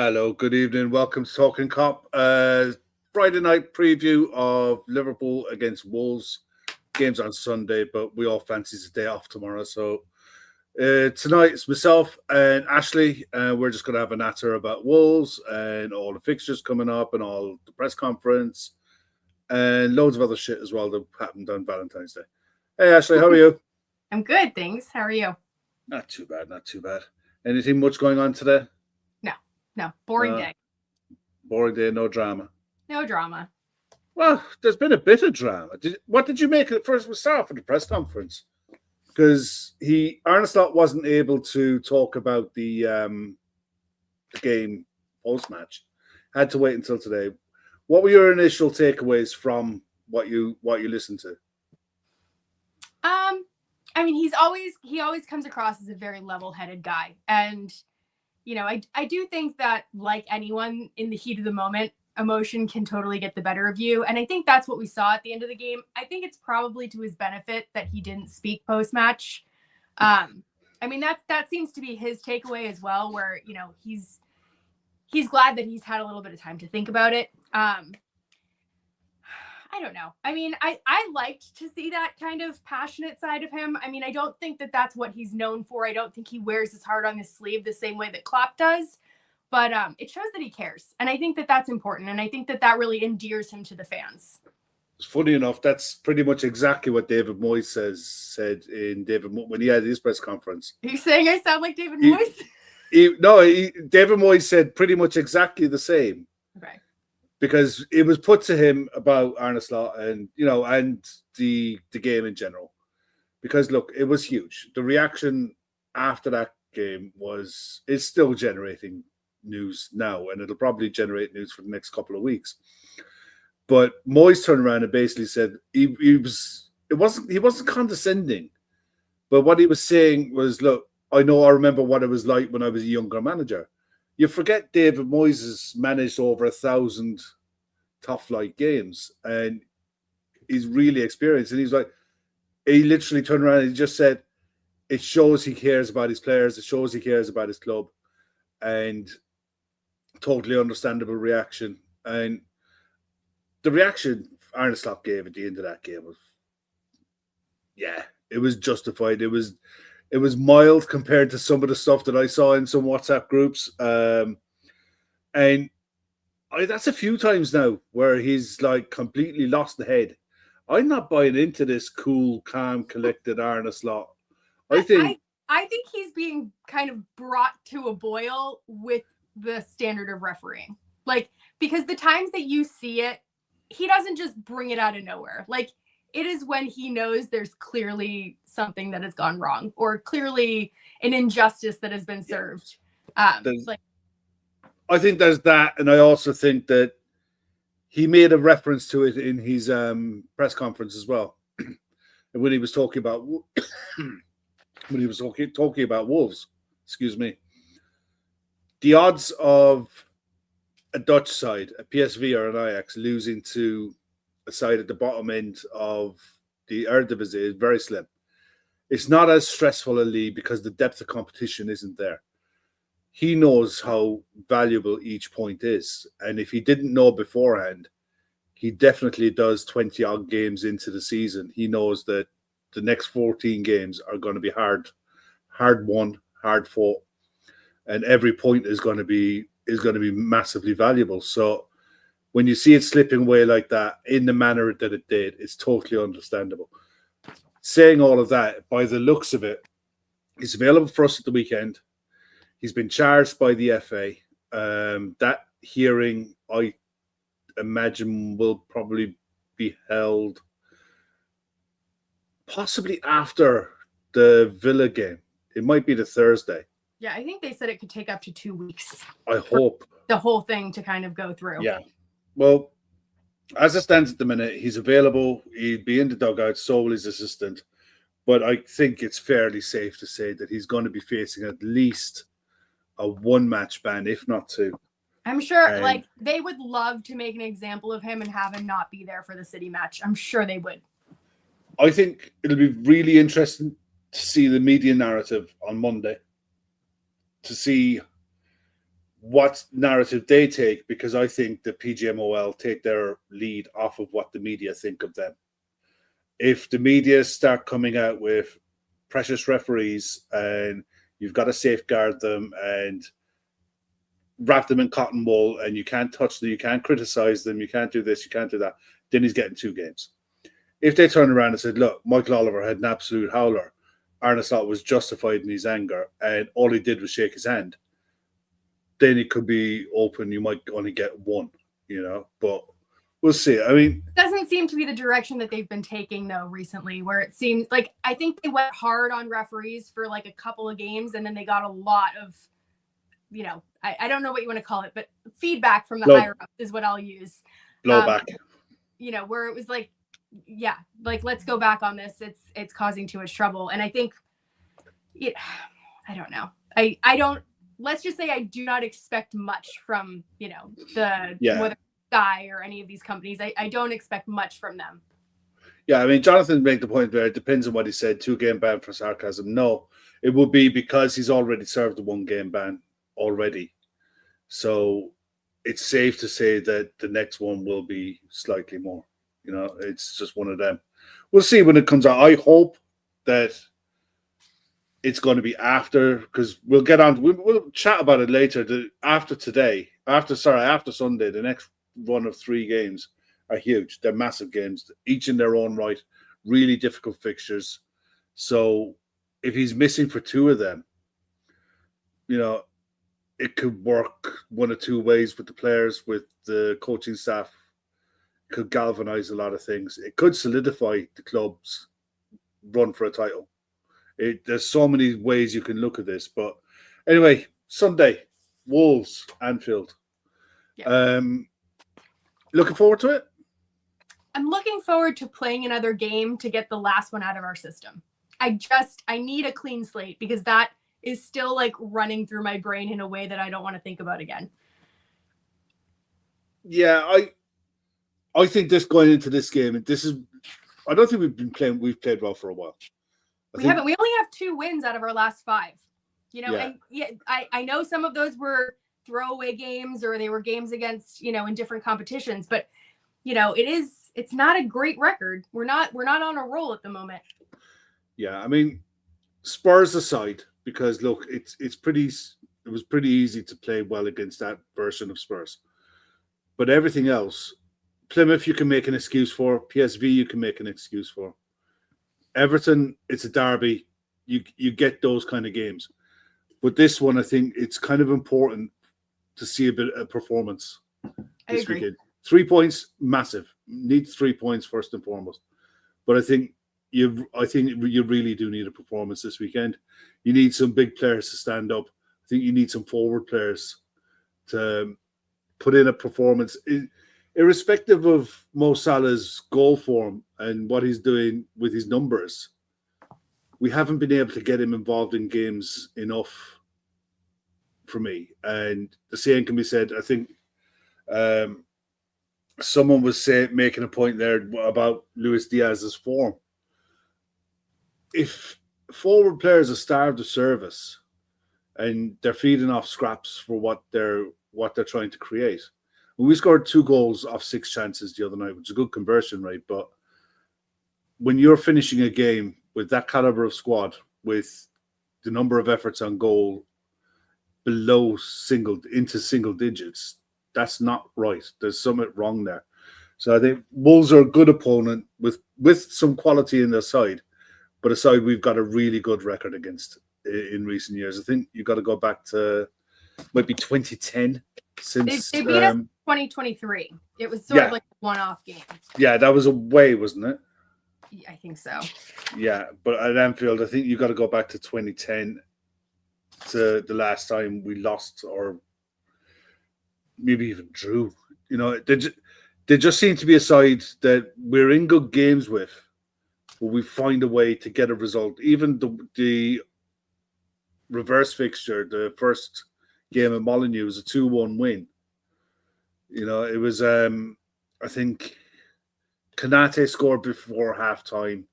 Hello, good evening. Welcome to Talkin Kop. Friday night preview of Liverpool against Wolves. Games on Sunday, but we all fancy the day off tomorrow. So tonight it's myself and Ashley. We're just going to have a natter about Wolves and all the fixtures coming up and all the press conference and loads of other shit as well that happened on Valentine's Day. Hey, Ashley, how are you? I'm good, thanks. How are you? Not too bad, not too bad. Anything much going on today? No, boring day. Boring day, no drama. No drama. Well, there's been a bit of drama. What did you make of it first? We'll start off with the press conference. Because Arne Slot wasn't able to talk about the game post-match. Had to wait until today. What were your initial takeaways from what you listened to? I mean, he always comes across as a very level-headed guy. And you know, I do think that, like anyone, in the heat of the moment, emotion can totally get the better of you. And I think that's what we saw at the end of the game. I think it's probably to his benefit that he didn't speak post-match. I mean, that seems to be his takeaway as well, where, you know, he's glad that he's had a little bit of time to think about it. I don't know. I mean, I liked to see that kind of passionate side of him. I mean, I don't think that that's what he's known for. I don't think he wears his heart on his sleeve the same way that Klopp does. But it shows that he cares. And I think that that's important. And I think that that really endears him to the fans. Funny enough, that's pretty much exactly what David Moyes said when he had his press conference. Are you saying I sound like David Moyes? David Moyes said pretty much exactly the same. Okay. Because it was put to him about Arne Slot and the game in general. Because look, it was huge. The reaction after that game is still generating news now, and it'll probably generate news for the next couple of weeks. But Moyes turned around and basically said he wasn't condescending, but what he was saying was, look, I remember what it was like when I was a younger manager. You forget David Moyes has managed over 1,000 top flight games, and he's really experienced. And he literally turned around and he just said, it shows he cares about his players. It shows he cares about his club, and totally understandable reaction. And the reaction Arne Slot gave at the end of that game was, it was justified. It was mild compared to some of the stuff that I saw in some WhatsApp groups. And that's a few times now where he's like completely lost the head. I'm not buying into this cool, calm, collected Arne Slot. I think he's being kind of brought to a boil with the standard of refereeing. Like, because the times that you see it, he doesn't just bring it out of nowhere. Like, it is when he knows there's clearly something that has gone wrong or clearly an injustice that has been served. I think there's that. And I also think that he made a reference to it in his press conference as well. When he was talking about talking about Wolves, excuse me. The odds of a Dutch side, a PSV or an Ajax, losing to a side at the bottom end of the Eredivisie is very slim. It's not as stressful a league because the depth of competition isn't there. He knows how valuable each point is. And if he didn't know beforehand, he definitely does 20-odd games into the season. He knows that the next 14 games are going to be hard won, hard fought. And every point is going to be massively valuable. So when you see it slipping away like that in the manner that it did, it's totally understandable. Saying all of that, by the looks of it, he's available for us at the weekend. He's been charged by the FA. That hearing, I imagine, will probably be held possibly after the Villa game. It might be the Thursday. Yeah, I think they said it could take up to 2 weeks. I hope. The whole thing to kind of go through. Yeah. Well, as it stands at the minute, he's available. He'd be in the dugout, so will his assistant. But I think it's fairly safe to say that he's going to be facing at least a one-match ban, if not two. I'm sure, they would love to make an example of him and have him not be there for the City match. I'm sure they would. I think it'll be really interesting to see the media narrative on Monday, to see what narrative they take, because I think the PGMOL take their lead off of what the media think of them. If the media start coming out with precious referees and you've got to safeguard them and wrap them in cotton wool and you can't touch them, you can't criticize them, you can't do this, you can't do that, then he's getting 2 games. If they turn around and said, look, Michael Oliver had an absolute howler, Arne Slot was justified in his anger, and all he did was shake his hand, then it could be open. You might only get 1, but we'll see. I mean, doesn't seem to be the direction that they've been taking though recently, where it seems like I think they went hard on referees for like a couple of games, and then they got a lot of, I don't know what you want to call it, but feedback from the higher ups is what I'll use. Blowback. Where it was like, yeah, like let's go back on this. It's causing too much trouble, and I think I don't know. I don't. Let's just say I do not expect much from whether Sky or any of these companies. I don't expect much from them. Yeah, I mean, Jonathan made the point there. It depends on what he said. 2-game ban for sarcasm. No, it would be because he's already served a 1-game ban already. So it's safe to say that the next one will be slightly more. It's just one of them. We'll see when it comes out. I hope that it's going to be after, because we'll get on. We'll chat about it later. After Sunday, the next run of 3 games are huge. They're massive games, each in their own right. Really difficult fixtures. So if he's missing for 2 of them, it could work one of 2 ways with the players, with the coaching staff. It could galvanize a lot of things. It could solidify the club's run for a title. There's so many ways you can look at this. But anyway, Sunday, Wolves, Anfield. Yeah. Looking forward to it? I'm looking forward to playing another game to get the last one out of our system. I need a clean slate, because that is still like running through my brain in a way that I don't want to think about again. Yeah, I think this going into this game, I don't think we've played well for a while. We haven't. We only have 2 wins out of our last 5. And I know some of those were throwaway games, or they were games against, in different competitions, but it's not a great record. We're not on a roll at the moment. Yeah, I mean, Spurs aside, because look, it was pretty easy to play well against that version of Spurs. But everything else, Plymouth you can make an excuse for, PSV you can make an excuse for. Everton, it's a derby. You get those kind of games. But this one, I think it's kind of important to see a bit of performance this weekend. 3 points, massive. Needs 3 points first and foremost. But I think you really do need a performance this weekend. You need some big players to stand up. I think you need some forward players to put in a performance. Irrespective of Mo Salah's goal form and what he's doing with his numbers, we haven't been able to get him involved in games enough for me. And the same can be said, I think someone was making a point there about Luis Diaz's form. If forward players are starved of service and they're feeding off scraps for what they're trying to create. We scored 2 goals off 6 chances the other night, which is a good conversion rate. But when you're finishing a game with that caliber of squad, with the number of efforts on goal below single digits, that's not right. There's something wrong there. So I think Wolves are a good opponent with some quality in their side, but a side we've got a really good record against in recent years. I think you've got to go back to might be 2010 since they beat us in 2023. It was sort of like a one-off game. Yeah, that was away, wasn't it? I think so. Yeah, but at Anfield, I think you got to go back to 2010 to the last time we lost, or maybe even drew. They just seem to be a side that we're in good games with, but we find a way to get a result. Even the reverse fixture, the first game at Molineux, was a 2-1 win. It was I think Kanate scored before halftime.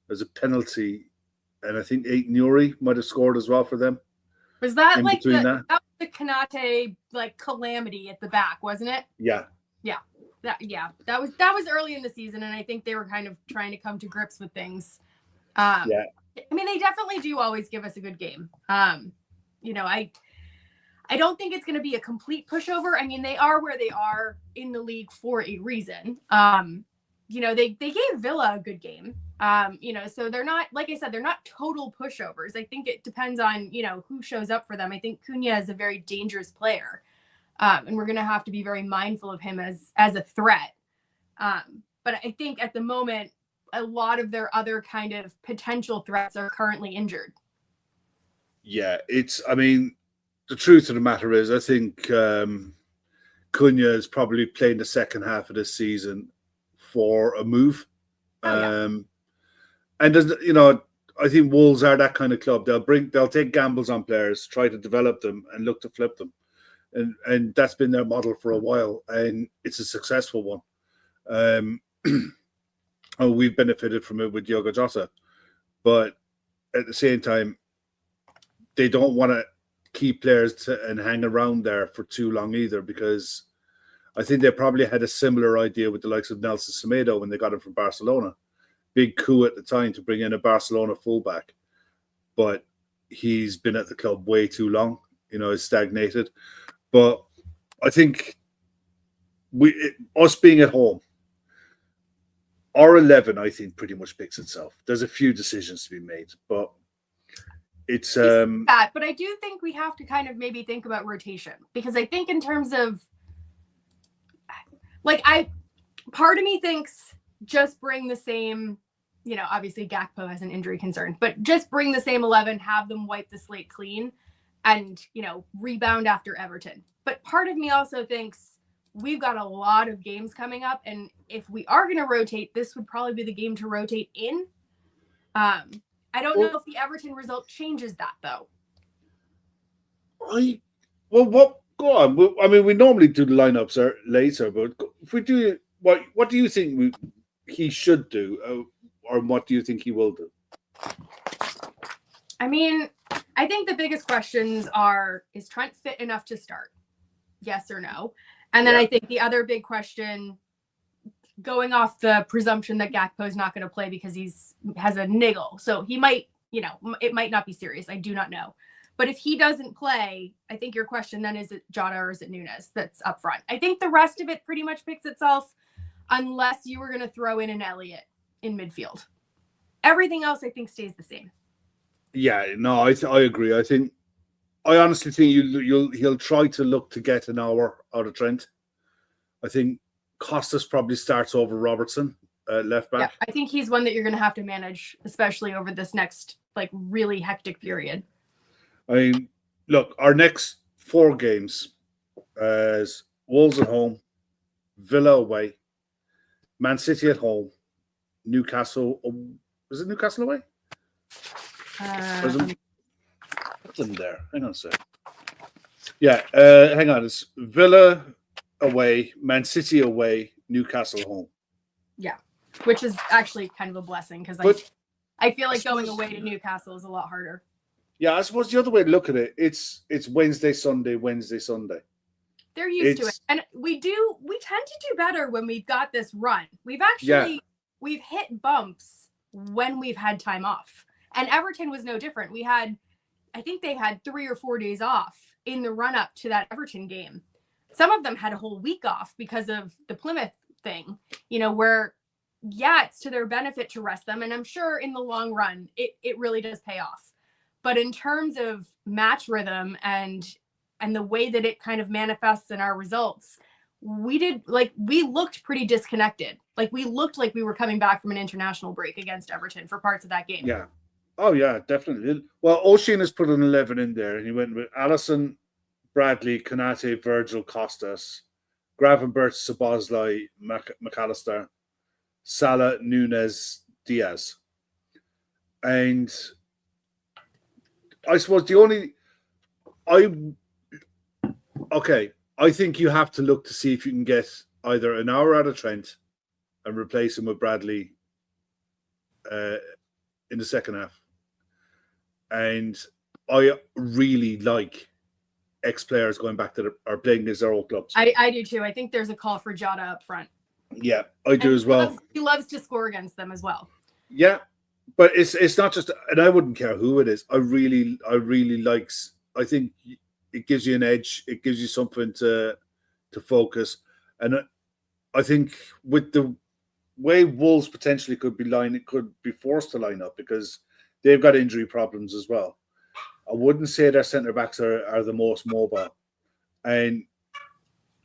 There's a penalty, and I think Nuri might have scored as well for them. Was that like that the Konate like calamity at the back, wasn't it? Yeah. That was early in the season, and I think they were kind of trying to come to grips with things. Yeah. I mean, they definitely do always give us a good game. You know, I don't think it's going to be a complete pushover. I mean, they are where they are in the league for a reason. You know, they gave Villa a good game. You know, so they're not, like I said, they're not total pushovers. I think it depends on, you know, who shows up for them. I think Cunha is a very dangerous player. And we're going to have to be very mindful of him as a threat. But I think at the moment, a lot of their other kind of potential threats are currently injured. Yeah, I mean, the truth of the matter is, I think Cunha is probably playing the second half of this season for a move. And there's, you know, I think Wolves are that kind of club. They'll take gambles on players, try to develop them, and look to flip them. And that's been their model for a while, and it's a successful one. We've benefited from it with Diogo Jota, but at the same time, they don't want to keep players and hang around there for too long either, because I think they probably had a similar idea with the likes of Nelson Semedo when they got him from Barcelona. Big coup at the time to bring in a Barcelona fullback, but he's been at the club way too long. You know, it's stagnated. But I think us being at home, our 11, I think, pretty much picks itself. There's a few decisions to be made, but it's that. But I do think we have to kind of maybe think about rotation, because I think in terms of part of me thinks just bring the same, you know, obviously Gakpo has an injury concern, but just bring the same 11, have them wipe the slate clean and, you know, rebound after Everton. But part of me also thinks we've got a lot of games coming up, and if we are going to rotate, this would probably be the game to rotate in. I don't know if the Everton result changes that, though. Go on. I mean, we normally do the lineups later, but if we do, what do you think he should do, or what do you think he will do? I mean, I think the biggest questions is Trent fit enough to start? Yes or no? And then I think the other big question, going off the presumption that Gakpo is not going to play because has a niggle. So he might, you know, it might not be serious. I do not know. But if he doesn't play, I think your question then, is it Jota or is it Nunes that's up front? I think the rest of it pretty much picks itself, unless you were going to throw in an Elliott in midfield. Everything else, I think, stays the same. Yeah, no, I agree. I honestly think he'll try to look to get an hour out of Trent. I think Costas probably starts over Robertson, left back. Yeah, I think he's one that you're going to have to manage, especially over this next really hectic period. I mean, look, our next 4 games is Wolves at home, Villa away, Man City at home, Newcastle. Is it Newcastle away? What's in there? Hang on a sec. Yeah, hang on. It's Villa away, Man City away, Newcastle home. Yeah, which is actually kind of a blessing, because I feel like going away to Newcastle is a lot harder. Yeah, I suppose the other way to look at it, it's Wednesday, Sunday, Wednesday, Sunday. They're used to it. And we tend to do better when we've got this run. We've hit bumps when we've had time off. And Everton was no different. I think they had 3 or 4 days off in the run up to that Everton game. Some of them had a whole week off because of the Plymouth thing, you know, where, it's to their benefit to rest them. And I'm sure in the long run, it really does pay off. But in terms of match rhythm and the way that it kind of manifests in our results, we looked pretty disconnected. We looked like we were coming back from an international break against Everton for parts of that game. Yeah. Oh, yeah, definitely. Well, O'Sheen has put an 11 in there, and he went with Alisson, Bradley, Konate, Virgil, Costas, Gravenberch, Szoboszlai, McAllister, Salah, Nunes, Diaz. And I suppose I think you have to look to see if you can get either an hour out of Trent and replace him with Bradley in the second half. And I really like ex-players going back to are playing against their old clubs. I do too. I think there's a call for Jota up front. Yeah, I do as well. He loves to score against them as well. Yeah, but it's not just, and I wouldn't care who it is. I really likes. I think it gives you an edge. It gives you something to focus, and I think with the way Wolves potentially could be forced to line up because they've got injury problems as well. I wouldn't say their centre backs are the most mobile, and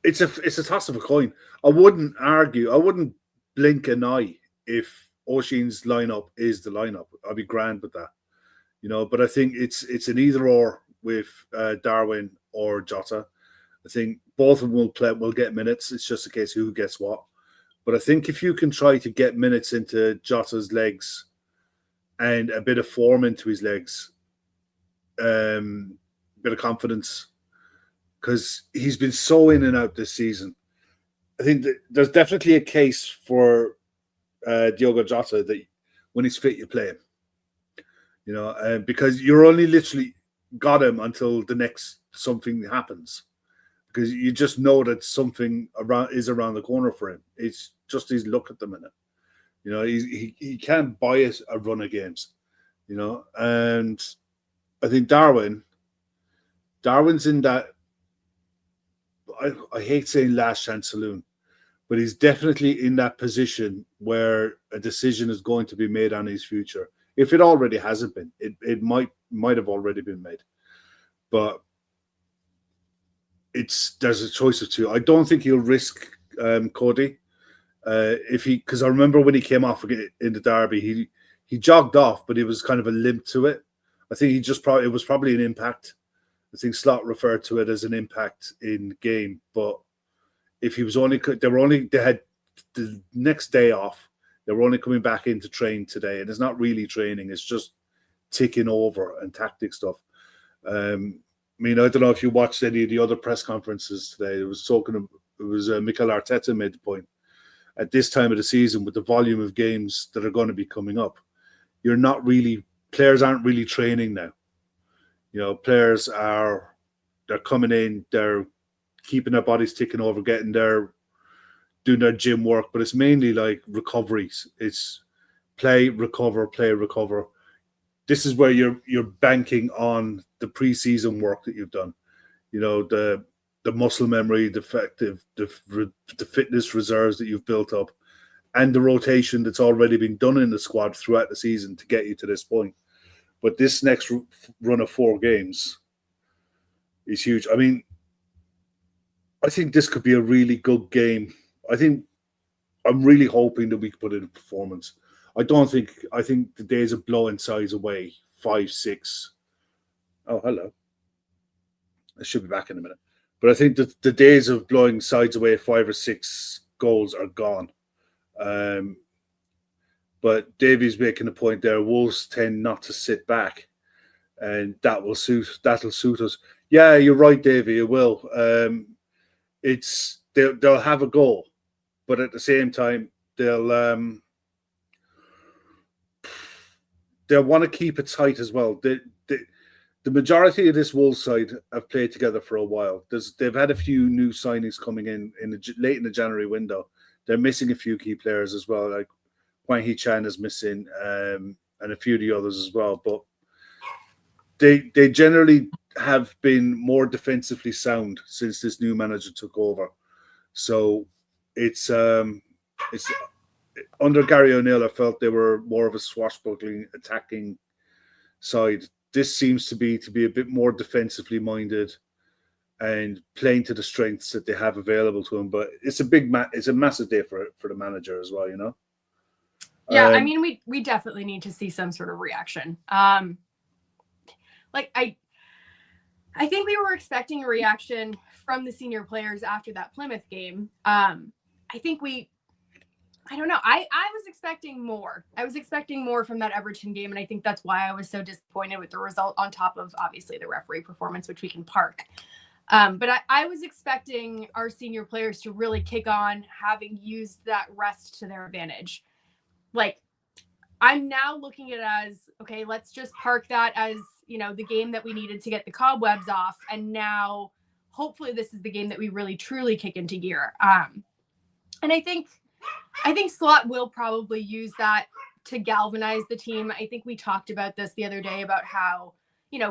it's a toss of a coin. I wouldn't argue. I wouldn't blink an eye if O'Sheen's lineup is the lineup. I'd be grand with that, But I think it's an either or with Darwin or Jota. I think both of them will get minutes. It's just a case of who gets what. But I think if you can try to get minutes into Jota's legs and a bit of form into his legs, a bit of confidence, because he's been so in and out this season. I think that there's definitely a case for Diogo Jota that when he's fit, you play him. Because you're only literally got him until the next something happens, because you just know that something is around the corner for him. It's just his luck at the minute. He can't buy a run of games. And I think Darwin's in that. I hate saying last chance saloon, but he's definitely in that position where a decision is going to be made on his future. If it already hasn't been, it might have already been made, but there's a choice of two. I don't think he'll risk Cody because I remember when he came off in the derby, he jogged off, but it was kind of a limp to it. I think it was probably an impact. I think Slot referred to it as an impact in game, but if he was they had the next day off. They were only coming back in to train today, and it's not really training; it's just ticking over and tactic stuff. I don't know if you watched any of the other press conferences today. It was Mikel Arteta made the point at this time of the season with the volume of games that are going to be coming up. Players aren't really training now. Players they're coming in, they're keeping their bodies ticking over, doing their gym work, but it's mainly like recoveries. It's play, recover. This is where you're banking on the preseason work that you've done. The muscle memory, the fitness reserves that you've built up, and the rotation that's already been done in the squad throughout the season to get you to this point. But this next run of 4 games is huge. I think this could be a really good game. I'm really hoping that we can put in a performance. I think the days of blowing sides away, 5-6. Oh, hello. I should be back in a minute. But I think that the days of blowing sides away 5 or 6 goals are gone. But Davey's making a point there. Wolves tend not to sit back, and that'll suit us. Yeah, you're right, Davey. It will. They'll have a goal, but at the same time, they'll want to keep it tight as well. The majority of this Wolves side have played together for a while. They've had a few new signings coming in late in the January window. They're missing a few key players as well, like Wang Hee-chan is missing, and a few of the others as well. But they generally have been more defensively sound since this new manager took over. So it's under Gary O'Neill, I felt they were more of a swashbuckling, attacking side. This seems to be a bit more defensively minded and playing to the strengths that they have available to them. But it's a massive day for the manager as well, Yeah, we definitely need to see some sort of reaction. I think we were expecting a reaction from the senior players after that Plymouth game. I don't know. I was expecting more. I was expecting more from that Everton game, and I think that's why I was so disappointed with the result, on top of obviously the referee performance, which we can park. But I was expecting our senior players to really kick on, having used that rest to their advantage. I'm now looking at it as, okay, let's just park that as, the game that we needed to get the cobwebs off. And now hopefully this is the game that we really truly kick into gear. And I think Slot will probably use that to galvanize the team. I think we talked about this the other day about how,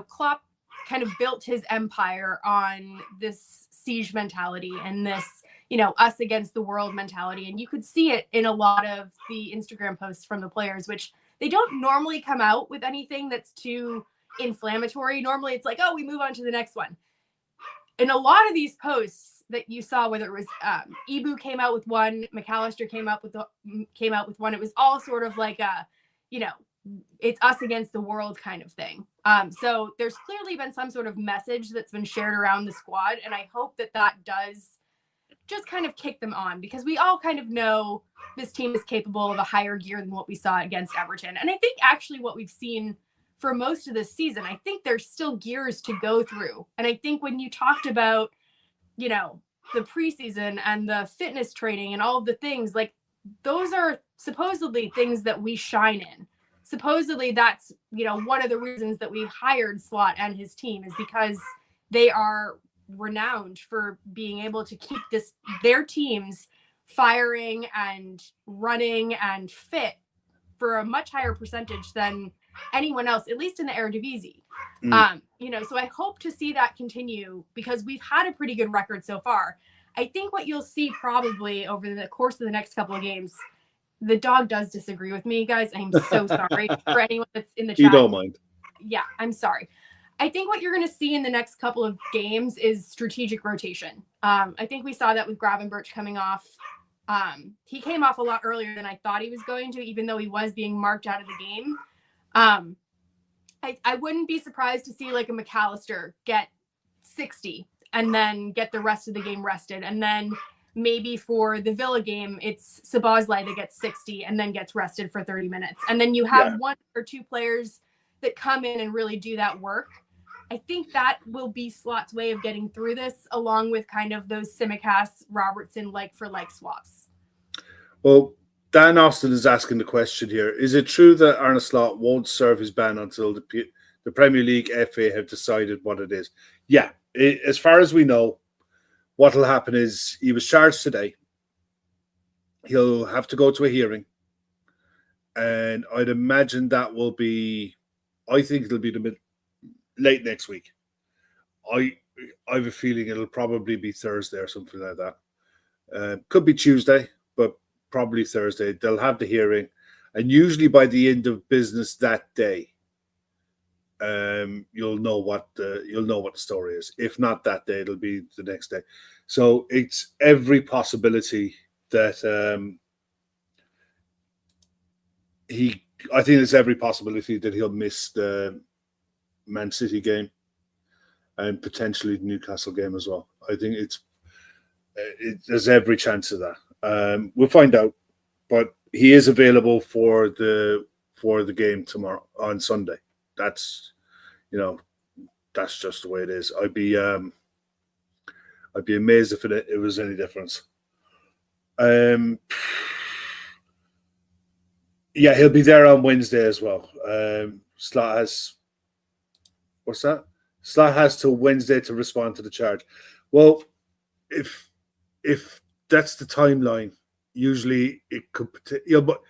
Klopp kind of built his empire on this siege mentality and this, us against the world mentality. And you could see it in a lot of the Instagram posts from the players, which they don't normally come out with anything that's too inflammatory. Normally it's like, oh, we move on to the next one. In a lot of these posts that you saw, whether it was Ibu came out with one, McAllister came out with one, it was all sort of like a, it's us against the world kind of thing. So there's clearly been some sort of message that's been shared around the squad, and I hope that does just kind of kick them on, because we all kind of know this team is capable of a higher gear than what we saw against Everton. And I think actually what we've seen for most of this season, I think there's still gears to go through. And I think when you talked about, the preseason and the fitness training and all of the things, like those are supposedly things that we shine in. Supposedly that's, one of the reasons that we hired Slot and his team is because they are renowned for being able to keep their teams firing and running and fit for a much higher percentage than anyone else, at least in the Eredivisie. So I hope to see that continue, because we've had a pretty good record so far. I think what you'll see probably over the course of the next couple of games, the dog does disagree with me, guys. I'm so sorry for anyone that's in the chat. You don't mind. Yeah, I'm sorry. I think what you're going to see in the next couple of games is strategic rotation. I think we saw that with Gravenberch coming off. He came off a lot earlier than I thought he was going to, even though he was being marked out of the game. I wouldn't be surprised to see like a McAllister get 60 and then get the rest of the game rested. And then maybe for the Villa game, it's Szoboszlai that gets 60 and then gets rested for 30 minutes. And then you have one or two players that come in and really do that work. I think that will be Slot's way of getting through this, along with kind of those Tsimikas, Robertson like-for-like swaps. Well, Dan Austin is asking the question here. Is it true that Arne Slot won't serve his ban until the Premier League FA have decided what it is? Yeah, as far as we know, what will happen is he was charged today. He'll have to go to a hearing. And I'd imagine that will be, I think it'll be late next week. I have a feeling it'll probably be Thursday or something like that. Could be Tuesday, but probably Thursday. They'll have the hearing, and usually by the end of business that day, you'll know what the story is. If not that day, it'll be the next day. So it's every possibility that I think there's every possibility that he'll miss the Man City game and potentially the Newcastle game as well. I think there's every chance of that. We'll find out, but he is available for the game tomorrow on Sunday. That's that's just the way it is. I'd be amazed if it was any difference. Yeah, he'll be there on Wednesday as well. Slot has what's that? Slot has till Wednesday to respond to the charge. Well, if that's the timeline, usually it could, but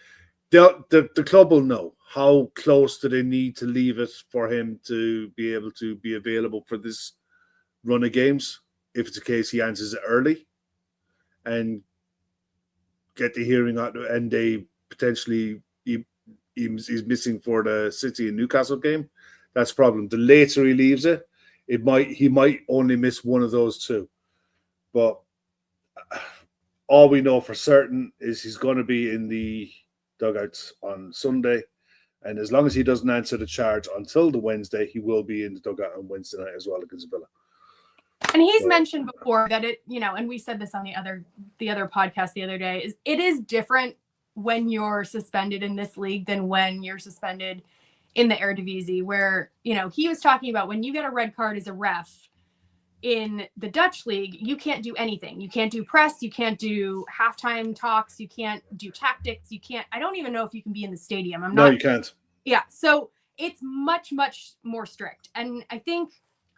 the club will know how close do they need to leave it for him to be able to be available for this run of games. If it's a case he answers it early and get the hearing out, and they potentially he's missing for the City and Newcastle game, that's a problem. The later he leaves it, he might only miss one of those two. But all we know for certain is he's going to be in the dugouts on Sunday. And as long as he doesn't answer the charge until the Wednesday, he will be in the dugout on Wednesday night as well against Villa. And he's mentioned before that and we said this on the other podcast the other day, it is different when you're suspended in this league than when you're suspended in the Eredivisie, where, he was talking about when you get a red card as a ref in the Dutch league, you can't do anything. You can't do press. You can't do halftime talks. You can't do tactics. I don't even know if you can be in the stadium. No, you can't. Yeah. So it's much, much more strict. And I think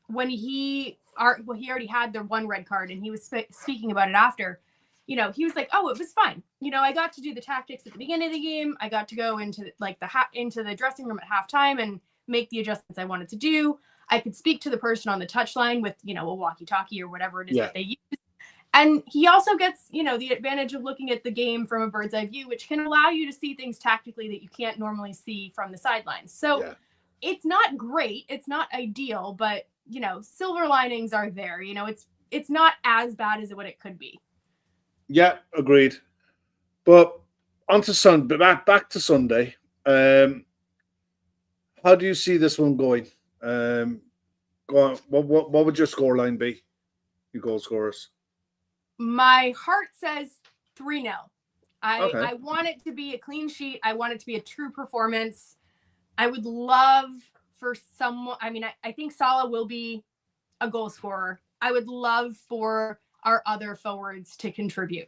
when he already had the one red card, and he was speaking about it after. You know, he was like, "Oh, it was fine. You know, I got to do the tactics at the beginning of the game. I got to go into into the dressing room at halftime and make the adjustments I wanted to do. I could speak to the person on the touchline with, you know, a walkie-talkie or whatever it is that they use." And he also gets, you know, the advantage of looking at the game from a bird's eye view, which can allow you to see things tactically that you can't normally see from the sidelines. So it's not great. It's not ideal, but, you know, silver linings are there. You know, it's not as bad as what it could be. Yeah, agreed. But on to Sunday, back to Sunday. How do you see this one going? Go on. What would your scoreline be? Your goal scorers. My heart says 3-0. I want it to be a clean sheet. I want it to be a true performance. I would love for someone. I mean, I think Salah will be a goal scorer. I would love for our other forwards to contribute,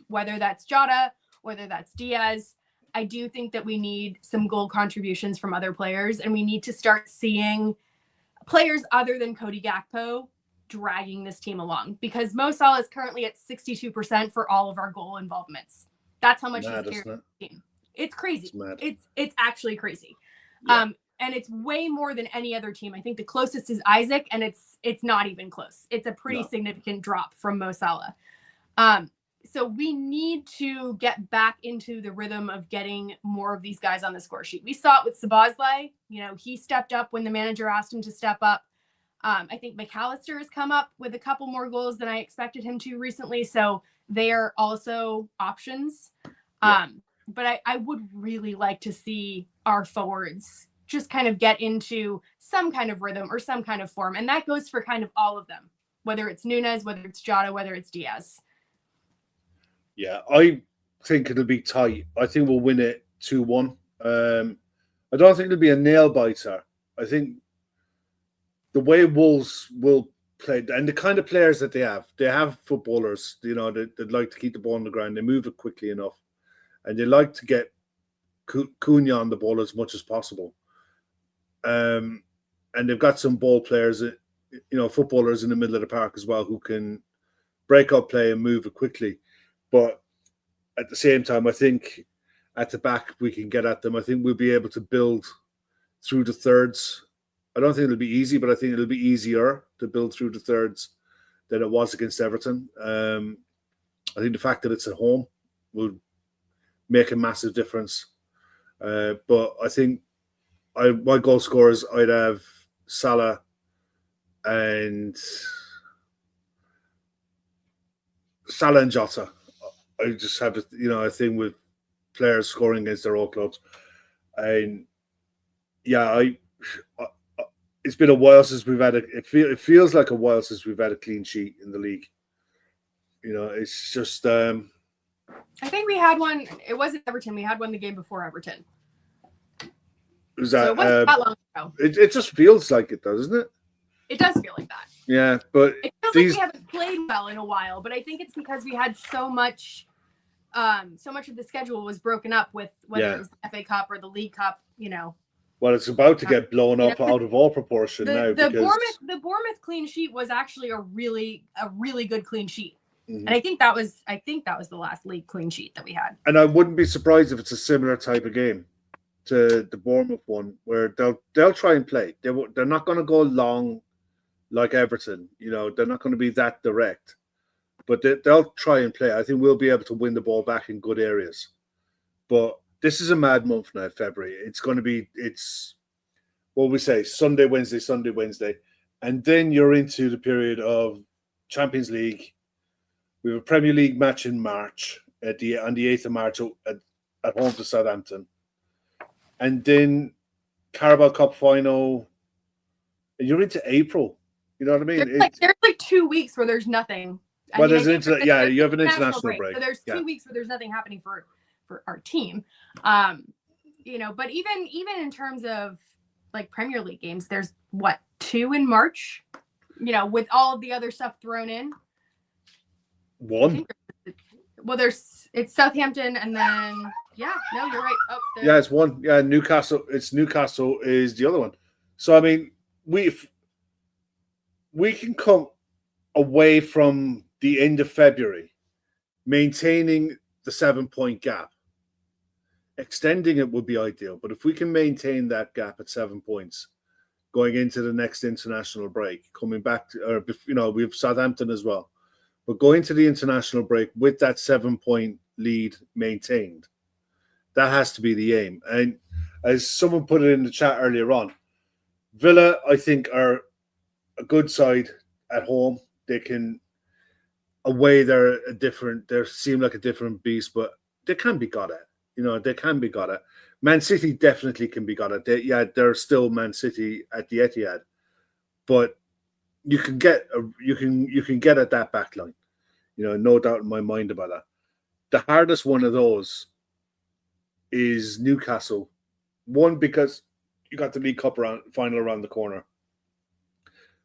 whether that's Jota, whether that's Diaz. I do think that we need some goal contributions from other players, and we need to start seeing players other than Cody Gakpo dragging this team along, because Mo Salah is currently at 62% for all of our goal involvements. That's how much he's carrying the team. It's crazy. It's actually crazy. Yeah. And it's way more than any other team. I think the closest is Isaac, and it's not even close. It's a pretty significant drop from Mo Salah. So we need to get back into the rhythm of getting more of these guys on the score sheet. We saw it with Szoboszlai. You know, he stepped up when the manager asked him to step up. I think McAllister has come up with a couple more goals than I expected him to recently. So they are also options. But I would really like to see our forwards just kind of get into some kind of rhythm or some kind of form. And that goes for kind of all of them, whether it's Núñez, whether it's Jota, whether it's Diaz. Yeah, I think it'll be tight. I think we'll win it 2-1. I don't think it'll be a nail biter. I think the way Wolves will play, and the kind of players that they have footballers, you know, that like to keep the ball on the ground. They move it quickly enough, and they like to get Cunha on the ball as much as possible. And they've got some ball players, you know, footballers in the middle of the park as well, who can break up play and move it quickly. But at the same time, I think at the back we can get at them. I think we'll be able to build through the thirds. I don't think it'll be easy, but I think it'll be easier to build through the thirds than it was against Everton. I think the fact that it's at home will make a massive difference. But I think my goal scorers, I'd have Salah and Jota. I just have a thing with players scoring against their old clubs, and it's been a while since we've had it feels like a while since we've had a clean sheet in the league. You know, it's just. I think we had one. It wasn't Everton. We had one the game before Everton. Was that? So it wasn't that long ago. It just feels like it, doesn't it? It does feel like that. Yeah, but it feels like we haven't played well in a while. But I think it's because we had so much of the schedule was broken up with whether it was the FA Cup or the League Cup. You know. Well, it's about to get blown up out of all proportion now. The Bournemouth clean sheet was actually a really good clean sheet, and I think that was the last league clean sheet that we had. And I wouldn't be surprised if it's a similar type of game to the Bournemouth one, where they'll try and play. They're not going to go long like Everton. You know, they're not going to be that direct, but they'll try and play. I think we'll be able to win the ball back in good areas, but. This is a mad month now, February. It's what we say, Sunday, Wednesday. And then you're into the period of Champions League. We have a Premier League match in March, on the 8th of March at home to Southampton. And then Carabao Cup final. And you're into April. You know what I mean? There's like 2 weeks where there's nothing. You have an international break. So there's 2 weeks where there's nothing happening for our team. You know, but even in terms of like Premier League games, there's 2 in March, you know, with all of the other stuff thrown in. One. Well, it's Southampton, and then you're right. Oh, it's one. Yeah, Newcastle is the other one. So I mean, we can come away from the end of February, maintaining the 7-point gap. Extending it would be ideal, but if we can maintain that gap at 7 points going into the next international break, coming back to, or we have Southampton as well, but going to the international break with that 7-point lead maintained, that has to be the aim. And as someone put it in the chat earlier on, Villa, I think, are a good side at home. They can, away, they seem like a different beast, but they can be got at. They can be got at. Man City definitely can be got at. They're still Man City at the Etihad, but you can get at that back line. No doubt in my mind about that. The hardest one of those is Newcastle. One, because you got the League Cup final around the corner,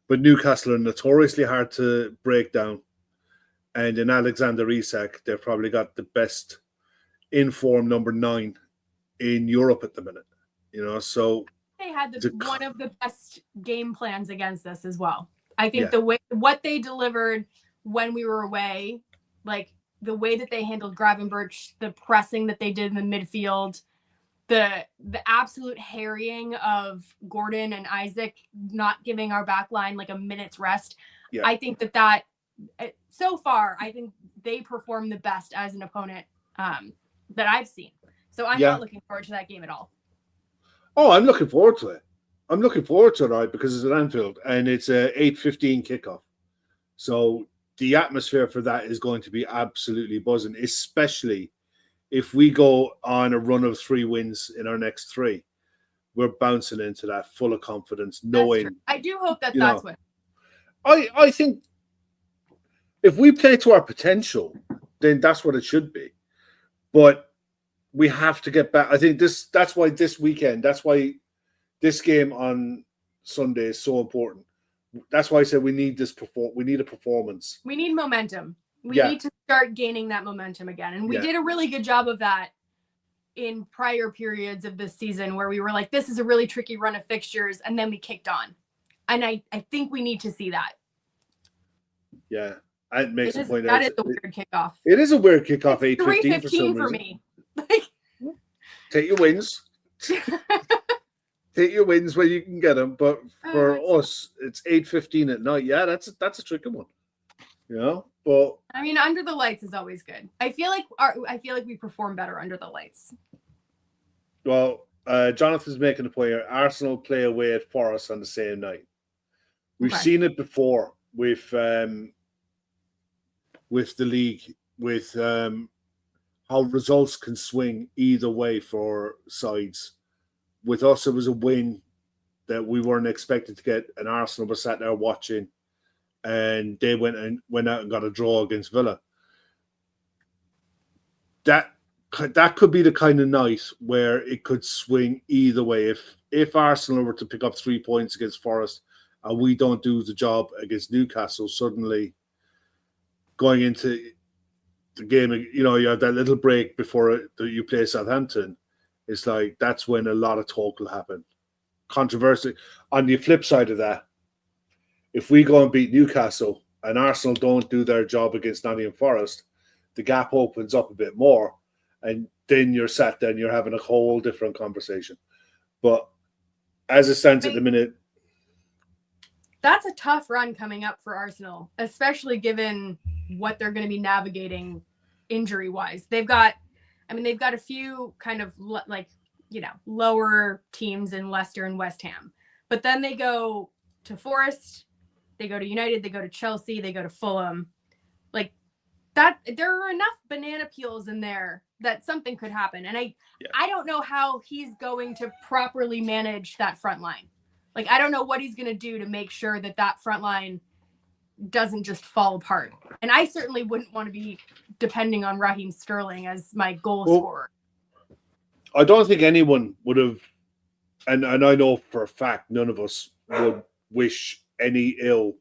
but Newcastle are notoriously hard to break down, and in Alexander Isak, they've probably got the best in-form number 9 in Europe at the minute. So they had one of the best game plans against us as well. I think what they delivered when we were away, like the way that they handled Gravenberch, the pressing that they did in the midfield, the absolute harrying of Gordon and Isaac, not giving our back line like a minute's rest. Yeah. I think that so far, I think they perform the best as an opponent that I've seen. So I'm not looking forward to that game at all. Oh, I'm looking forward to it. Right? Because it's at Anfield and it's a 8:15 kickoff. So the atmosphere for that is going to be absolutely buzzing, especially if we go on a run of 3 wins in our next 3. We're bouncing into that full of confidence, knowing. I do hope that's what. I think if we play to our potential, then that's what it should be. But we have to get back. I think that's why this game on Sunday is so important. That's why I said we need we need a performance. We need momentum. We need to start gaining that momentum again. And we did a really good job of that in prior periods of this season where we were like, this is a really tricky run of fixtures, and then we kicked on. And I think we need to see that. Yeah. It makes a point. That is a weird kickoff. It is a weird kickoff, 8:15 for some reason. For me. Take your wins. Take your wins where you can get them. But for us, it's 8:15 at night. Yeah, that's a tricky one. But I mean, under the lights is always good. I feel like we perform better under the lights. Well, Jonathan's making a point here. Arsenal play away at Forest on the same night. We've seen it before with the league, with how results can swing either way for sides. With us, it was a win that we weren't expected to get, and Arsenal was sat there watching, and they went out and got a draw against Villa. That could be the kind of night where it could swing either way. If Arsenal were to pick up 3 points against Forest and we don't do the job against Newcastle, suddenly going into the game, you have that little break before you play Southampton. It's like that's when a lot of talk will happen. Controversy. On the flip side of that, if we go and beat Newcastle and Arsenal don't do their job against Nottingham Forest, the gap opens up a bit more, and then you're sat there and you're having a whole different conversation. But as it stands at the minute, that's a tough run coming up for Arsenal, especially given what they're going to be navigating injury-wise. They've got a few kind of lower teams in Leicester and West Ham. But then they go to Forest, they go to United, they go to Chelsea, they go to Fulham. Like that, there are enough banana peels in there that something could happen. And I don't know how he's going to properly manage that front line. Like, I don't know what he's going to do to make sure that front line doesn't just fall apart. And I certainly wouldn't want to be depending on Raheem Sterling as my goal scorer. I don't think anyone would have, and I know for a fact none of us would wish any ill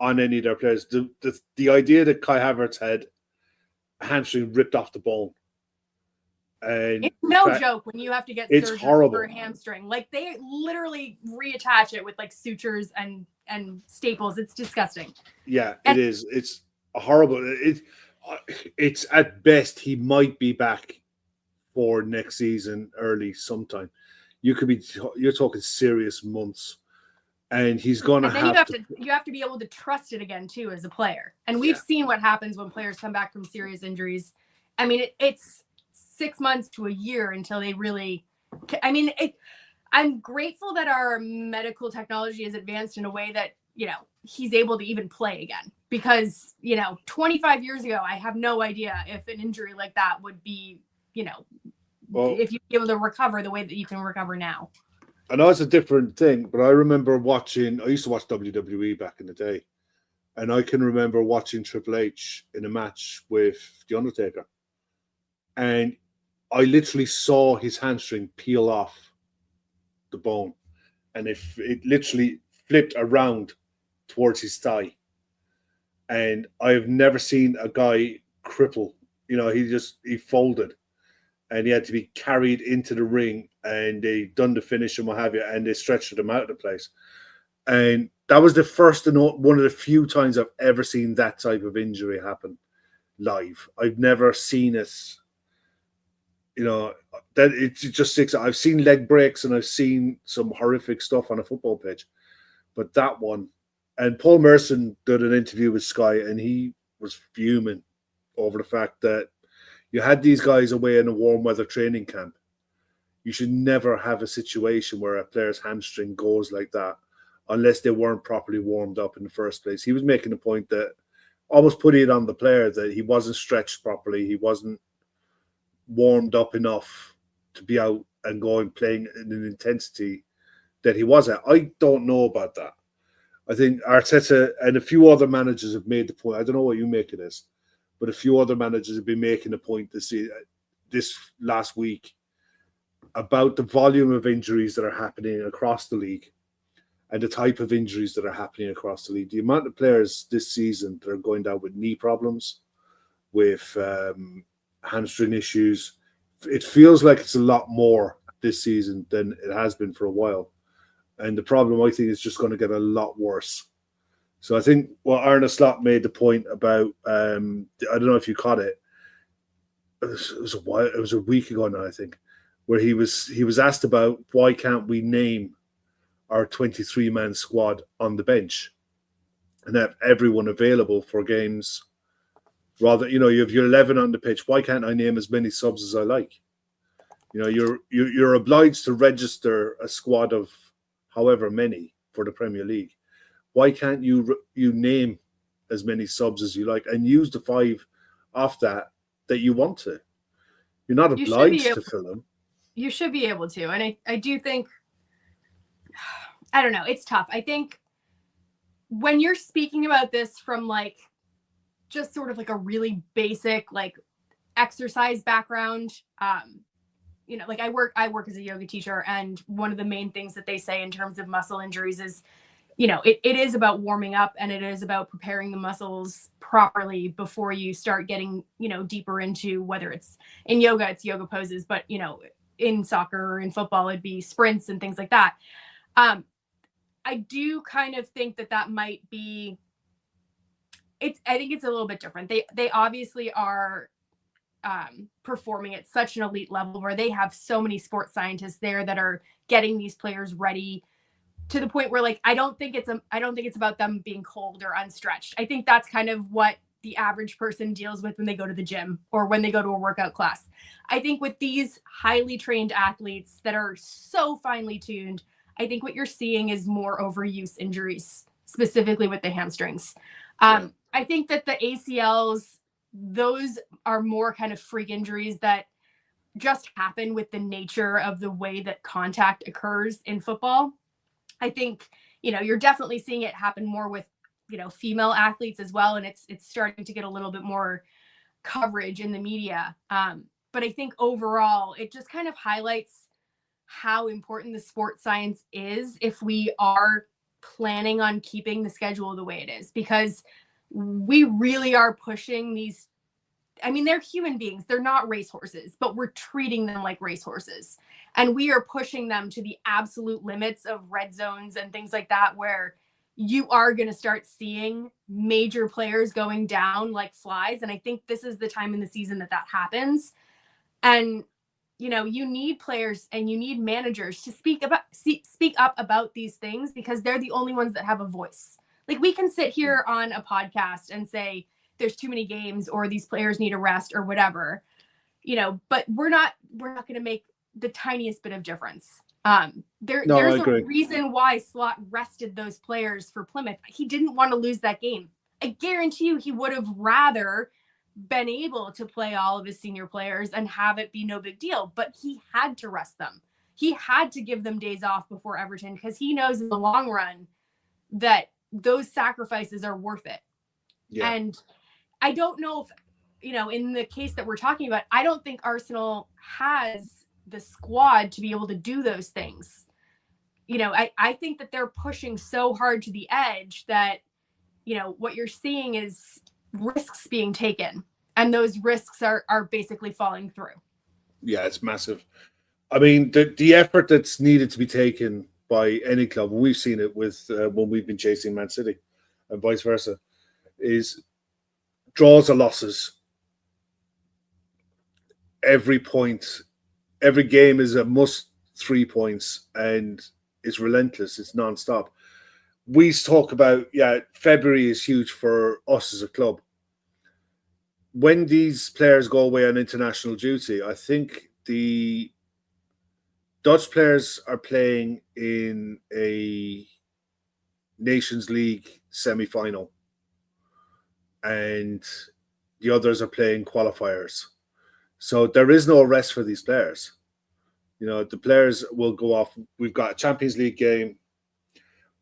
on any of their players. The idea that Kai Havertz had a hamstring ripped off the bone And it's no joke when you have to get it's surgery horrible for a hamstring. Like they literally reattach it with like sutures and staples. It's disgusting. Yeah, it is. It's horrible. It's at best he might be back for next season early sometime. You're talking serious months, and he's gonna and then you have to be able to trust it again too as a player. And we've seen what happens when players come back from serious injuries. I mean, it's 6 months to a year until they really. I mean, I'm grateful that our medical technology is advanced in a way that he's able to even play again. Because 25 years ago, I have no idea if an injury like that would be if you'd be able to recover the way that you can recover now. I know it's a different thing, but I remember I used to watch WWE back in the day, and I can remember watching Triple H in a match with The Undertaker. And I literally saw his hamstring peel off the bone, and it literally flipped around towards his thigh. And I've never seen a guy cripple. He folded, and he had to be carried into the ring, and they done the finish and what have you, and they stretched him out of the place. And that was the first and one of the few times I've ever seen that type of injury happen live. I've never seen it. That it's just six. I've seen leg breaks and I've seen some horrific stuff on a football pitch, but that one. And Paul Merson did an interview with Sky, and he was fuming over the fact that you had these guys away in a warm weather training camp. You should never have a situation where a player's hamstring goes like that unless they weren't properly warmed up in the first place. He was making the point that almost putting it on the player that he wasn't stretched properly. He wasn't warmed up enough to be out and going playing in an intensity that he was at. I don't know about that. I think Arteta and a few other managers have made the point. I don't know what you make of this, but a few other managers have been making a point this last week about the volume of injuries that are happening across the league and the type of injuries that are happening across the league. The amount of players this season that are going down with knee problems, with hamstring issues. It feels like it's a lot more this season than it has been for a while. And the problem, I think, is just going to get a lot worse. So I think Arne Slot made the point about, I don't know if you caught it. It was a week ago now, I think, where he was asked about why can't we name our 23-man squad on the bench and have everyone available for games. Rather, you have your 11 on the pitch. Why can't I name as many subs as I like? You're obliged to register a squad of however many for the Premier League. Why can't you name as many subs as you like and use the 5 off that you want to? You're not obliged to fill them. You should be able to. And I do think, I don't know, it's tough. I think when you're speaking about this from like just sort of like a really basic like exercise background, like I work as a yoga teacher, and one of the main things that they say in terms of muscle injuries is, it is about warming up, and it is about preparing the muscles properly before you start getting, deeper into, whether it's in yoga, it's yoga poses, but, in soccer or in football, it'd be sprints and things like that. I do kind of think that might be, I think it's a little bit different. They obviously are performing at such an elite level where they have so many sports scientists there that are getting these players ready to the point where, like, I don't think it's about them being cold or unstretched. I think that's kind of what the average person deals with when they go to the gym or when they go to a workout class. I think with these highly trained athletes that are so finely tuned, I think what you're seeing is more overuse injuries, specifically with the hamstrings. I think that the ACLs, those are more kind of freak injuries that just happen with the nature of the way that contact occurs in football. I think, you're definitely seeing it happen more with, female athletes as well. And it's starting to get a little bit more coverage in the media. But I think overall, it just kind of highlights how important the sports science is if we are planning on keeping the schedule the way it is, because we really are pushing these I mean, they're human beings. They're not racehorses, but we're treating them like racehorses. And we are pushing them to the absolute limits of red zones and things like that, where you are going to start seeing major players going down like flies. And I think this is the time in the season that happens. And, you know, you need players and you need managers to speak up about these things, because they're the only ones that have a voice. Like, we can sit here on a podcast and say there's too many games or these players need a rest or whatever, you know, but we're not going to make the tiniest bit of difference. There's a reason why Slot rested those players for Plymouth. He didn't want to lose that game. I guarantee you he would have rather been able to play all of his senior players and have it be no big deal, but he had to rest them. He had to give them days off before Everton, because he knows in the long run that those sacrifices are worth it. Yeah. And I don't know if, you know, in the case that we're talking about, I don't think Arsenal has the squad to be able to do those things. You know, I think that they're pushing so hard to the edge that, you know, what you're seeing is risks being taken, and those risks are basically falling through. Yeah, it's massive. I mean, the effort that's needed to be taken by any club, we've seen it with when we've been chasing Man City and vice versa, is draws or losses. Every point, every game is a must 3 points, and it's relentless. It's non-stop. We talk about, February is huge for us as a club. When these players go away on international duty, I think the Dutch players are playing in a Nations League semi-final, and the others are playing qualifiers. So there is no rest for these players. You know, the players will go off. We've got a Champions League game.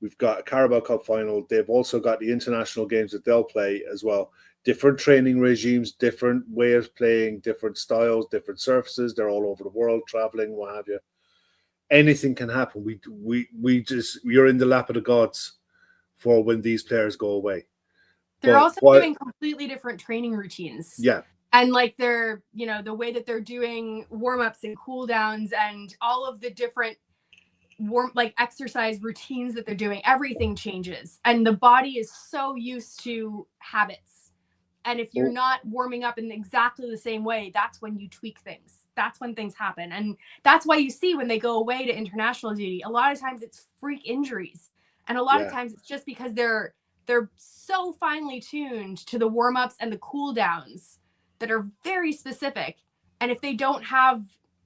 We've got a Carabao Cup final. They've also got the international games that they'll play as well. Different training regimes, different way of playing, different styles, different surfaces. They're all over the world, traveling, what have you. Anything can happen. You're in the lap of the gods for when these players go away. They're also doing completely different training routines. Yeah. And like they're, you know, the way that they're doing warm-ups and cool downs and all of the different exercise routines that they're doing, everything changes. And the body is so used to habits. And if you're not warming up in exactly the same way, that's when you tweak things. That's when things happen. And that's why you see when they go away to international duty, a lot of times it's freak injuries. And a lot of times it's just because they're so finely tuned to the warm-ups and the cool downs that are very specific. And if they don't have,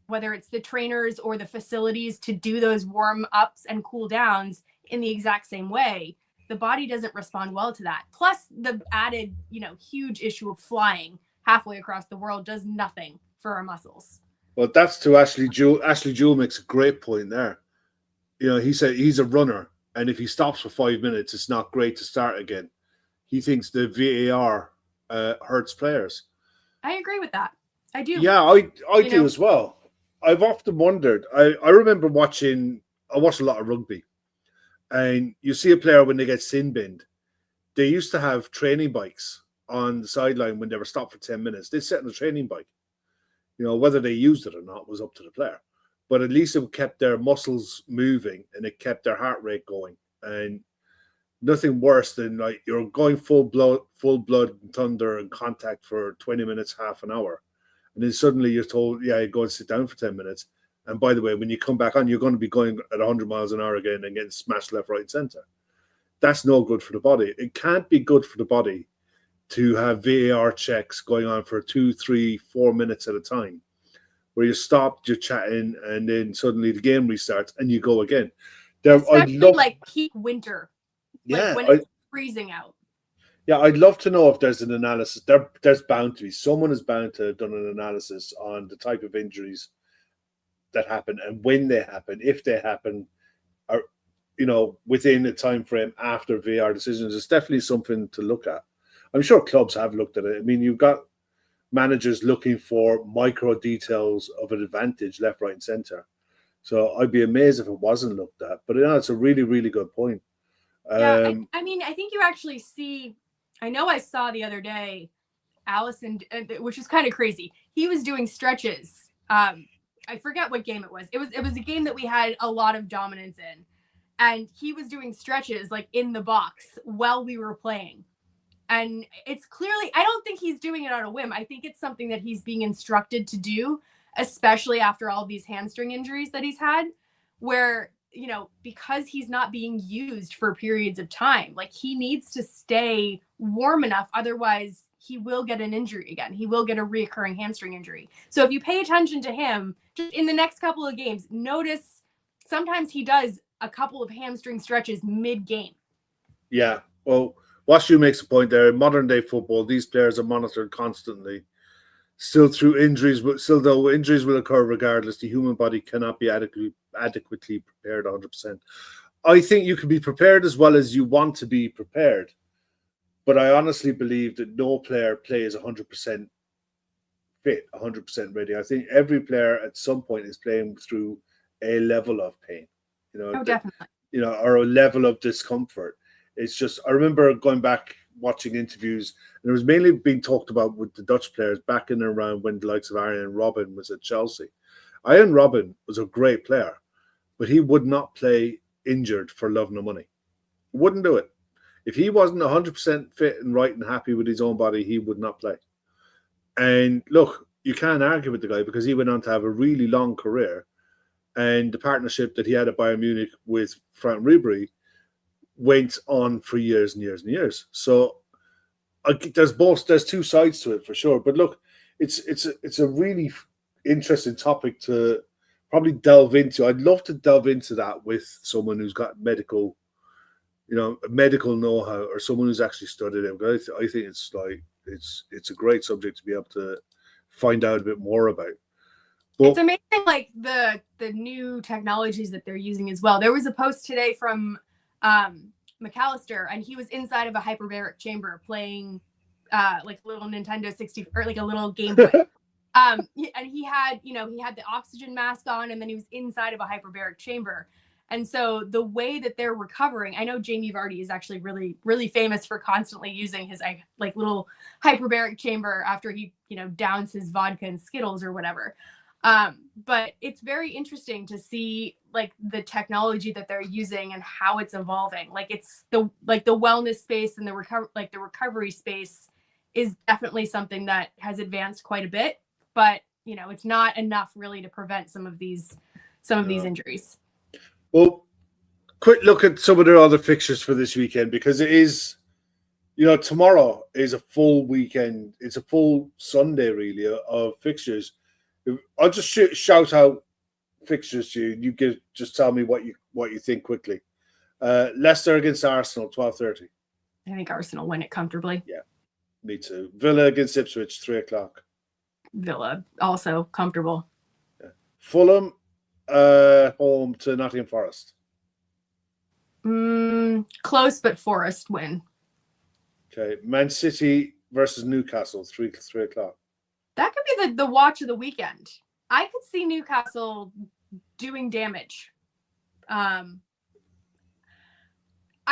whether it's the trainers or the facilities to do those warm-ups and cool downs in the exact same way, the body doesn't respond well to that. Plus the added, you know, huge issue of flying halfway across the world does nothing for our muscles. Well, that's to Ashley Jewell. Ashley Jewell makes a great point there. You know, he said he's a runner, and if he stops for 5 minutes, it's not great to start again. He thinks the VAR hurts players. I agree with that. I do. Yeah, I do as well. I've often wondered. I remember I watched a lot of rugby, and you see a player when they get sin binned. They used to have training bikes on the sideline when they were stopped for 10 minutes. They'd sit on a training bike. You know, whether they used it or not was up to the player. But at least it kept their muscles moving and it kept their heart rate going. And nothing worse than like you're going full blood and thunder and contact for 20 minutes, half an hour. And then suddenly you're told, go and sit down for 10 minutes. And by the way, when you come back on, you're going to be going at 100 miles an hour again and getting smashed left, right, and center. That's no good for the body. It can't be good for the body to have VAR checks going on for 2, 3, 4 minutes at a time, where you stop, you're chatting, and then suddenly the game restarts and you go again. Especially like peak winter, like when it's freezing out. Yeah, I'd love to know if there's an analysis. There's bound to be. Someone is bound to have done an analysis on the type of injuries that happen and when they happen, if they happen, or, you know, within a time frame after VAR decisions. It's definitely something to look at. I'm sure clubs have looked at it. I mean, you've got managers looking for micro details of an advantage left, right, and center. So I'd be amazed if it wasn't looked at. But it's a really, really good point. I mean, I think you actually see. I know I saw the other day Allison, which is kind of crazy. He was doing stretches. I forget what game it was. It was a game that we had a lot of dominance in, and he was doing stretches like in the box while we were playing. And it's clearly, I don't think he's doing it on a whim. I think it's something that he's being instructed to do, especially after all these hamstring injuries that he's had, where, you know, because he's not being used for periods of time, like he needs to stay warm enough. Otherwise, he will get an injury again. He will get a reoccurring hamstring injury. So if you pay attention to him just in the next couple of games, notice sometimes he does a couple of hamstring stretches mid-game. Yeah. Well, Washu makes a point there. In modern day football, these players are monitored constantly. Still through injuries, but still though injuries will occur regardless, the human body cannot be adequately prepared 100%. I think you can be prepared as well as you want to be prepared. But I honestly believe that no player plays 100% fit, 100% ready. I think every player at some point is playing through a level of pain, Definitely. Or a level of discomfort. It's just, I remember going back watching interviews, and it was mainly being talked about with the Dutch players back in and around when the likes of Arjen Robben was at Chelsea. Arjen Robben was a great player, but he would not play injured for love nor money. He wouldn't do it. If he wasn't 100% fit and right and happy with his own body, he would not play. And look, you can't argue with the guy because he went on to have a really long career. And the partnership that he had at Bayern Munich with Frank Ribery went on for years and years and years. So there's two sides to it for sure. But look, it's a really interesting topic to probably delve into. I'd love to delve into that with someone who's got medical know-how or someone who's actually studied it. I think it's a great subject to be able to find out a bit more about. But it's amazing, like the new technologies that they're using as well. There was a post today from McAllister, and he was inside of a hyperbaric chamber playing like a little Nintendo 60 or like a little Game Boy. And he had the oxygen mask on, and then he was inside of a hyperbaric chamber. And so the way that they're recovering, I know Jamie Vardy is actually really, really famous for constantly using his like little hyperbaric chamber after he, downs his vodka and Skittles or whatever. But it's very interesting to see like the technology that they're using and how it's evolving. Like it's the wellness space and the recovery space is definitely something that has advanced quite a bit, but it's not enough really to prevent some of these injuries. Well, quick look at some of their other fixtures for this weekend, because it is, tomorrow is a full weekend. It's a full Sunday, really, of fixtures. I'll just shout out fixtures to you. You just tell me what you think quickly. Leicester against Arsenal, 12:30. I think Arsenal win it comfortably. Yeah, me too. Villa against Ipswich, 3:00. Villa also comfortable. Yeah. Fulham home to Nottingham Forest. Close, but Forest win. Okay. Man City versus Newcastle, 3:00. That could be the watch of the weekend. I could see Newcastle doing damage. I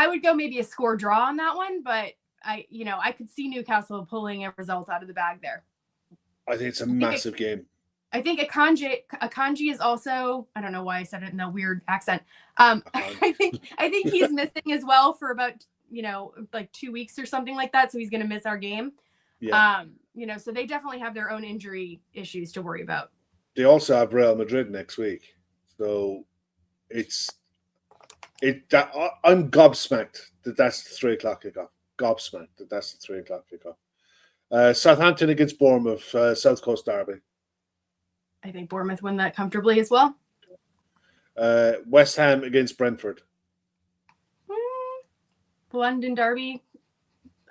would go maybe a score draw on that one, but I could see Newcastle pulling a result out of the bag there. I think it's a massive game. I think Akanji is also, I don't know why I said it in a weird accent. I think he's missing as well for about, like 2 weeks or something like that. So he's going to miss our game. Yeah. So they definitely have their own injury issues to worry about. They also have Real Madrid next week. So I'm gobsmacked that that's the 3:00 kickoff. Gobsmacked that that's the 3:00 kickoff. Southampton against Bournemouth, South Coast Derby. I think Bournemouth win that comfortably as well. West Ham against Brentford. London Derby.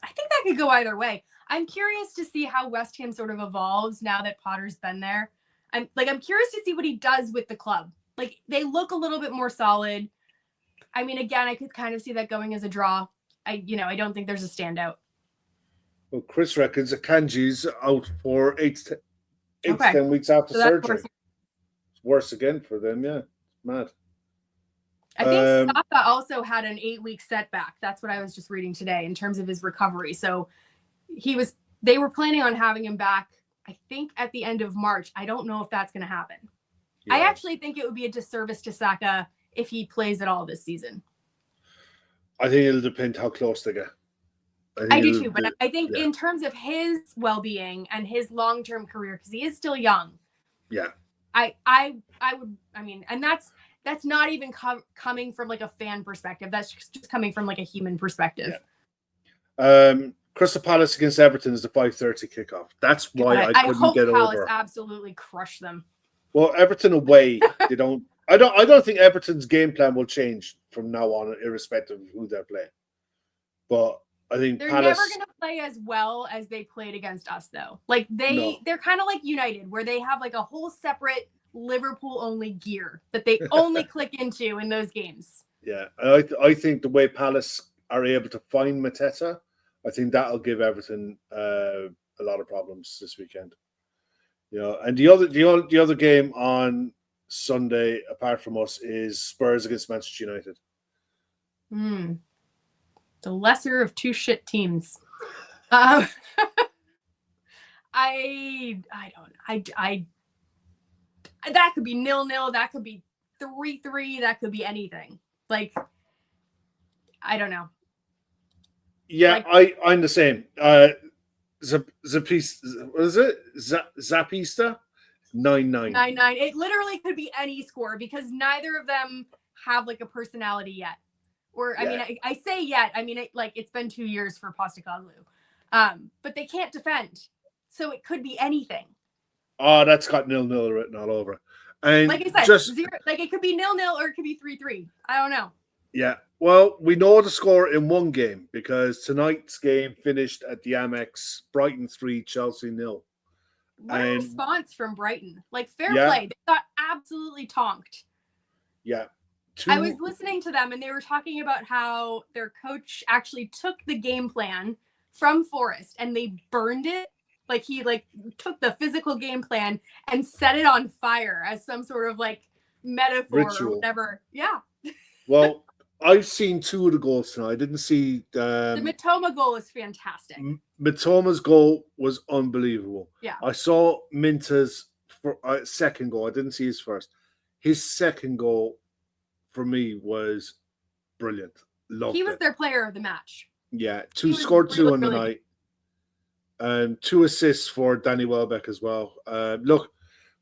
I think that could go either way. I'm curious to see how West Ham sort of evolves now that Potter's been there. I'm curious to see what he does with the club. Like they look a little bit more solid. I mean, again, I could kind of see that going as a draw. I don't think there's a standout. Well, Chris reckons Akanji's out for 8 to 10 weeks after surgery. It's worse again for them, yeah. It's mad. I think Saka also had an 8-week setback. That's what I was just reading today in terms of his recovery. So he was they were planning on having him back, I think, at the end of March. I don't know if that's going to happen. Yeah. I actually think it would be a disservice to Saka if he plays at all this season. I think it'll depend how close they get. I do too, but I think in terms of his well-being and his long-term career, because he is still young. Yeah. I would, I mean, and that's not even coming from like a fan perspective. That's just coming from like a human perspective. Yeah. Crystal Palace against Everton is the 5:30 kickoff. That's why I couldn't get Palace over. Absolutely crush them. Well, Everton away, they don't. I don't think Everton's game plan will change from now on, irrespective of who they're playing. But I think they're Palace, never going to play as well as they played against us, though. Like they're kind of like United, where they have like a whole separate Liverpool only gear that they only click into in those games. Yeah, I think the way Palace are able to find Mateta, I think that'll give Everton a lot of problems this weekend. You know, and the other game on Sunday, apart from us, is Spurs against Manchester United. The lesser of two shit teams. I that could be 0-0. That could be 3-3. That could be anything. Like, I don't know. Yeah, I'm the same. Zapista, what is it? Zapista? 9-9. 9-9. It literally could be any score because neither of them have like a personality yet. Or I mean, I say yet. I mean, it's been 2 years for Postecoglou, but they can't defend, so it could be anything. Oh, that's got 0-0 written all over. And like I said, zero, like it could be 0-0 or it could be 3-3. I don't know. Yeah, well, we know the score in one game because tonight's game finished at the Amex. Brighton 3, Chelsea 0. What a response from Brighton! Like fair play, they got absolutely tonked. Yeah. I was listening to them and they were talking about how their coach actually took the game plan from Forest and they burned it. Like he took the physical game plan and set it on fire as some sort of like metaphor ritual. Or whatever. Yeah. Well, I've seen 2 of the goals tonight. I didn't see the Mitoma goal is fantastic. Mitoma's goal was unbelievable. Yeah. I saw Minta's second goal. I didn't see his first. His second goal for me was brilliant. Loved he was it. Their player of the match. Yeah, scored 2 on the night. And 2 assists for Danny Welbeck as well. Look,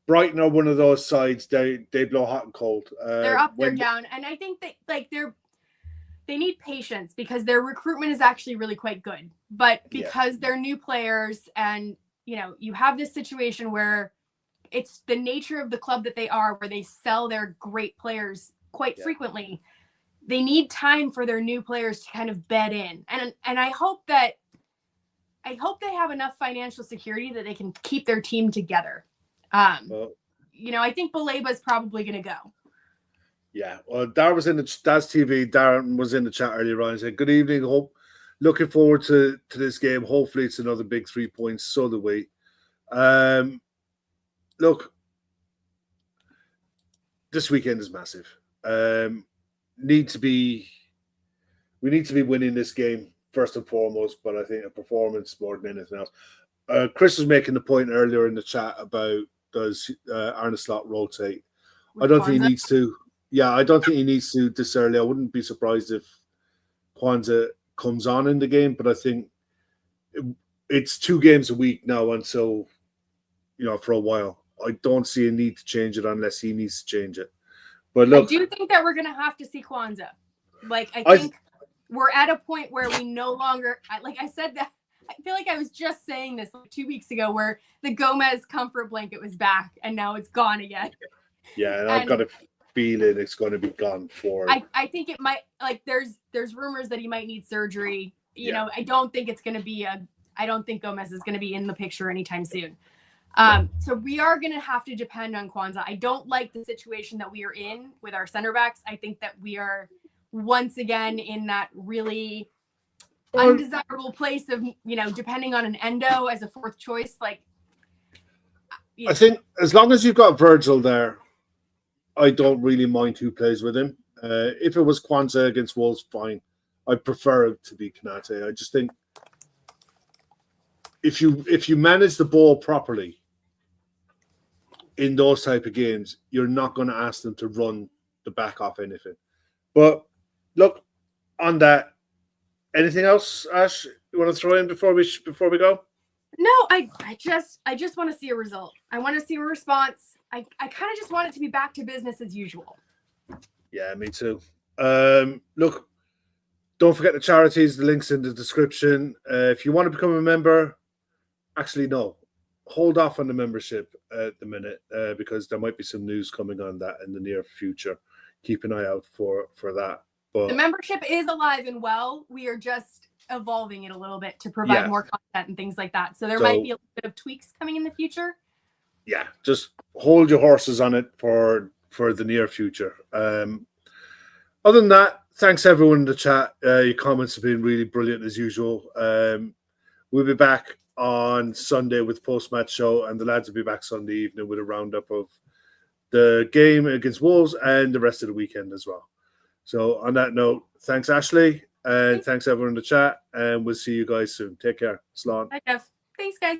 Brighton are one of those sides. They blow hot and cold. They're up, they're down, and I think that they need patience because their recruitment is actually really quite good. But because they're new players, and you have this situation where it's the nature of the club that they are, where they sell their great players quite frequently. They need time for their new players to kind of bed in, and I hope they have enough financial security that they can keep their team together. I think Baleba is probably going to go. Yeah, well, Darren was in the Daz TV. Darren was in the chat earlier on. He said, "Good evening. Looking forward to this game. Hopefully, it's another big 3 points. So do we." Look, this weekend is massive. We need to be winning this game first and foremost, but I think a performance more than anything else. Chris was making the point earlier in the chat about does Arne Slot rotate? I don't think he needs to. Yeah, I don't think he needs to this early. I wouldn't be surprised if Kwanzaa comes on in the game, but I think it's 2 games a week now until for a while. I don't see a need to change it unless he needs to change it. But look, I do think that we're going to have to see Kwanzaa. Like, I think we're at a point where we no longer, like I said that, I feel like I was just saying this like 2 weeks ago where the Gomez comfort blanket was back and now it's gone again. Yeah, and I've got a feeling it's going to be gone for. I think it might, like there's rumors that he might need surgery. You know, I don't think it's going to be I don't think Gomez is going to be in the picture anytime soon. So we are going to have to depend on Kwanzaa. I don't like the situation that we are in with our center backs. I think that we are once again in that really undesirable place of, depending on an Endo as a 4th choice. Like, I think as long as you've got Virgil there, I don't really mind who plays with him. If it was Kwanzaa against Wolves, fine. I prefer it to be Konate. I just think if you manage the ball properly in those type of games, you're not going to ask them to run the back off anything. But look, on that, anything else, Ash, you want to throw in before we go? No, I just want to see a result. I want to see a response. I kind of just want it to be back to business as usual. Yeah, me too. Look, don't forget the charities. The link's in the description. If you want to become a member, actually, no. Hold off on the membership at the minute because there might be some news coming on that in the near future. Keep an eye out for that. But the membership is alive and well. We are just evolving it a little bit to provide more content and things like that. So there might be a little bit of tweaks coming in the future. Yeah, just hold your horses on it for the near future. Other than that, thanks everyone in the chat. Your comments have been really brilliant as usual. We'll be back on Sunday with post-match show, and the lads will be back Sunday evening with a roundup of the game against Wolves and the rest of the weekend as well. So on that note, thanks Ashley, and thanks everyone in the chat, and we'll see you guys soon. Take care. Slán. Bye, Jeff. Thanks, guys.